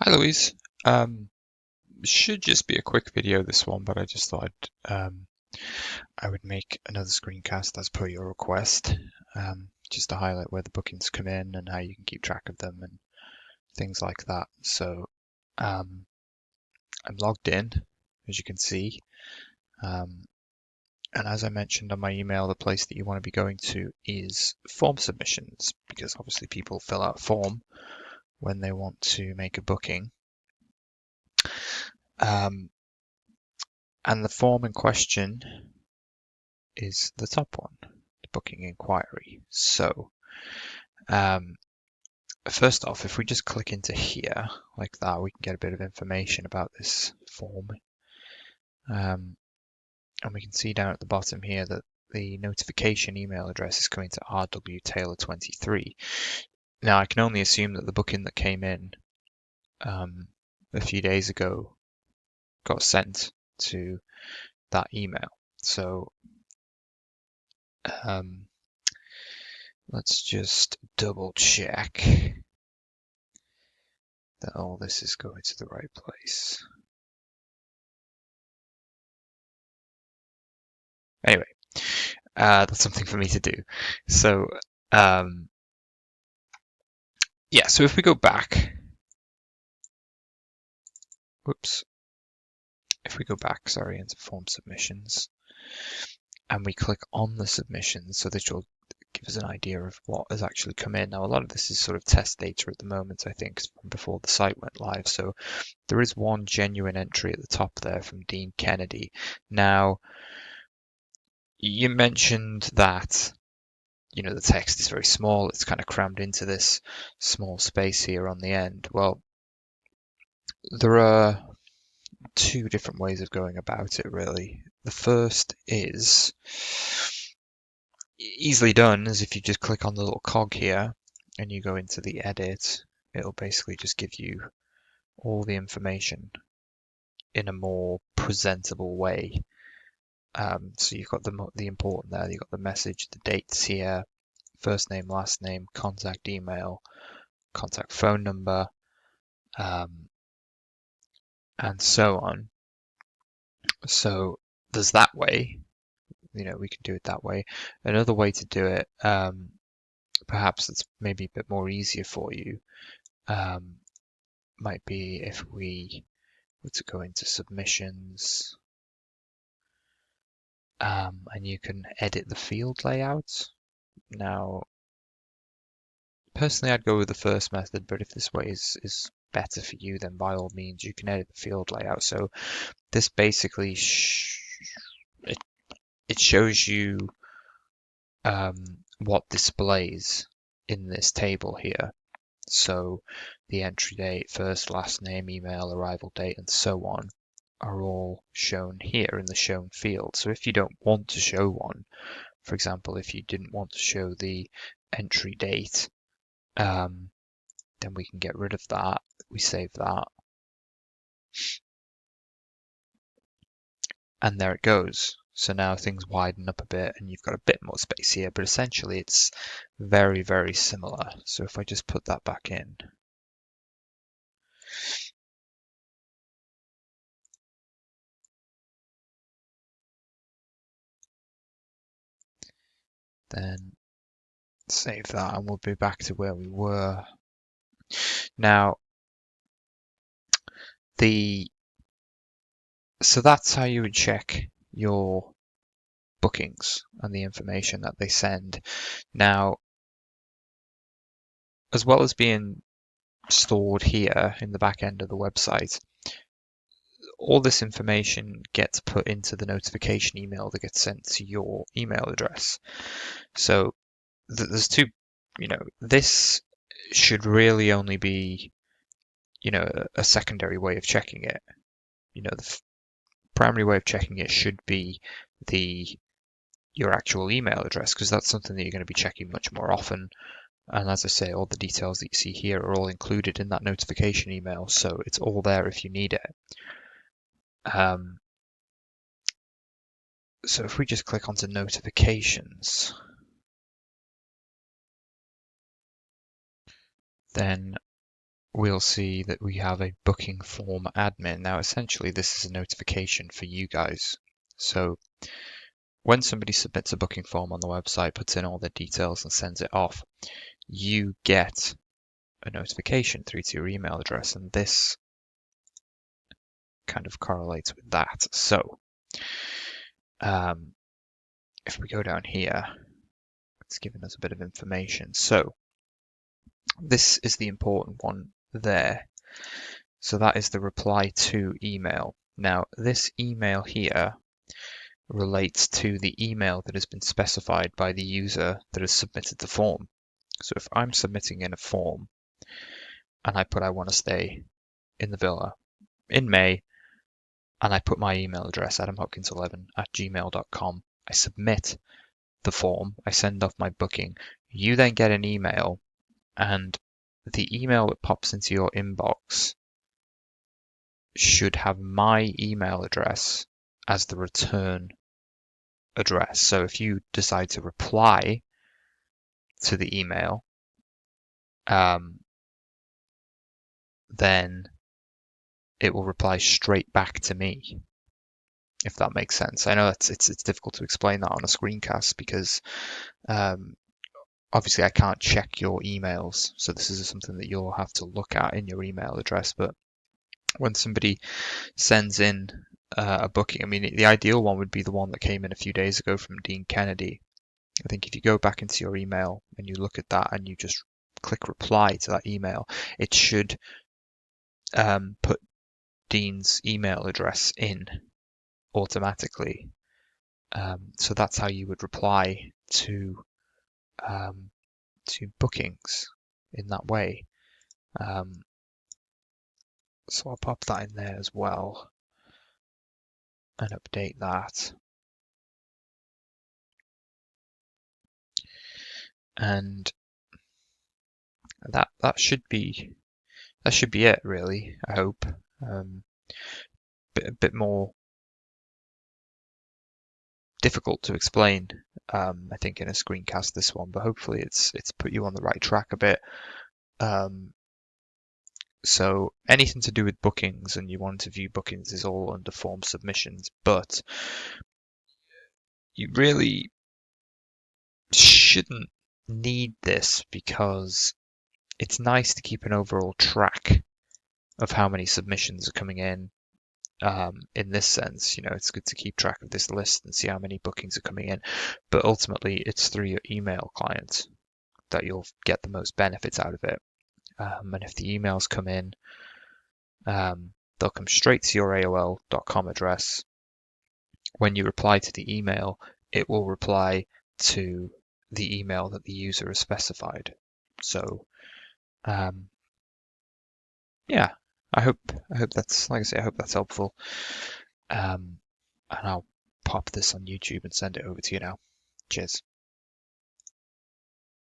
Hi Louise. Should just be a quick video this one, but I just thought I would make another screencast as per your request, just to highlight where the bookings come in and how you can keep track of them and things like that. So I'm logged in, as you can see, and as I mentioned on my email, the place that you want to be going to is form submissions, because obviously people fill out a form when they want to make a booking. And the form in question is the top one, the booking inquiry. So first off, if we just click into here like that, we can get a bit of information about this form. And we can see down at the bottom here that the notification email address is coming to rwtaylor23. Now, I can only assume that the booking that came in a few days ago got sent to that email. So let's just double check that all this is going to the right place. Anyway, that's something for me to do. So, yeah, so if we go back, if we go back, sorry, into form submissions, and we click on the submissions, so this will give us an idea of what has actually come in. Now, a lot of this is sort of test data at the moment, I think, from before the site went live. So there is one genuine entry at the top there from Dean Kennedy. Now, you mentioned that the text is very small. It's kind of crammed into this small space here on the end. Well, there are two different ways of going about it, really. The first is easily done, as if you just click on the little cog here and you go into the edit, it'll basically just give you all the information in a more presentable way. So you've got the important there, you've got the message, the dates here, first name, last name, contact email, contact phone number, and so on. So there's that way, we can do it that way. Another way to do it, perhaps it's maybe a bit more easier for you, might be if we were to go into submissions, and you can edit the field layout. Now, personally, I'd go with the first method, but if this way is better for you, then by all means, you can edit the field layout. So this basically it shows you what displays in this table here. So the entry date, first, last name, email, arrival date, and so on are all shown here in the shown field. So if you don't want to show one, for example, if you didn't want to show the entry date, then we can get rid of that. We save that. And there it goes. So now things widen up a bit and you've got a bit more space here, but essentially it's very, very similar. So if I just put that back in, then save that and we'll be back to where we were. Now, so that's how you would check your bookings and the information that they send. Now, as well as being stored here in the back end of the website, all this information gets put into the notification email that gets sent to your email address. So there's two, this should really only be, a secondary way of checking it. The primary way of checking it should be your actual email address, because that's something that you're going to be checking much more often. And as I say, all the details that you see here are all included in that notification email, so it's all there if you need it. So if we just click onto notifications, then we'll see that we have a booking form admin. Now, essentially, this is a notification for you guys. So when somebody submits a booking form on the website, puts in all their details and sends it off, you get a notification through to your email address, and this kind of correlates with that. So if we go down here, it's giving us a bit of information. So this is the important one there. So that is the reply to email. Now, this email here relates to the email that has been specified by the user that has submitted the form. So if I'm submitting in a form and I put I want to stay in the villa in May, and I put my email address, adamhopkins11@gmail.com, I submit the form, I send off my booking, you then get an email, and the email that pops into your inbox should have my email address as the return address. So if you decide to reply to the email, then it will reply straight back to me, if that makes sense. I know it's difficult to explain that on a screencast because obviously I can't check your emails, so this is something that you'll have to look at in your email address. But when somebody sends in a booking, I mean, the ideal one would be the one that came in a few days ago from Dean Kennedy. I think if you go back into your email and you look at that and you just click reply to that email, it should put Dean's email address in automatically. So that's how you would reply to bookings in that way. So I'll pop that in there as well and update that. And that should be it really, I hope. A bit more difficult to explain, I think, in a screencast, this one, but hopefully it's put you on the right track a bit. So anything to do with bookings and you want to view bookings is all under form submissions, but you really shouldn't need this because it's nice to keep an overall track of how many submissions are coming in. In this sense, it's good to keep track of this list and see how many bookings are coming in. But ultimately, it's through your email client that you'll get the most benefits out of it. And if the emails come in, they'll come straight to your AOL.com address. When you reply to the email, it will reply to the email that the user has specified. So, yeah, I hope that's, like I say, I hope that's helpful. And I'll pop this on YouTube and send it over to you now. Cheers.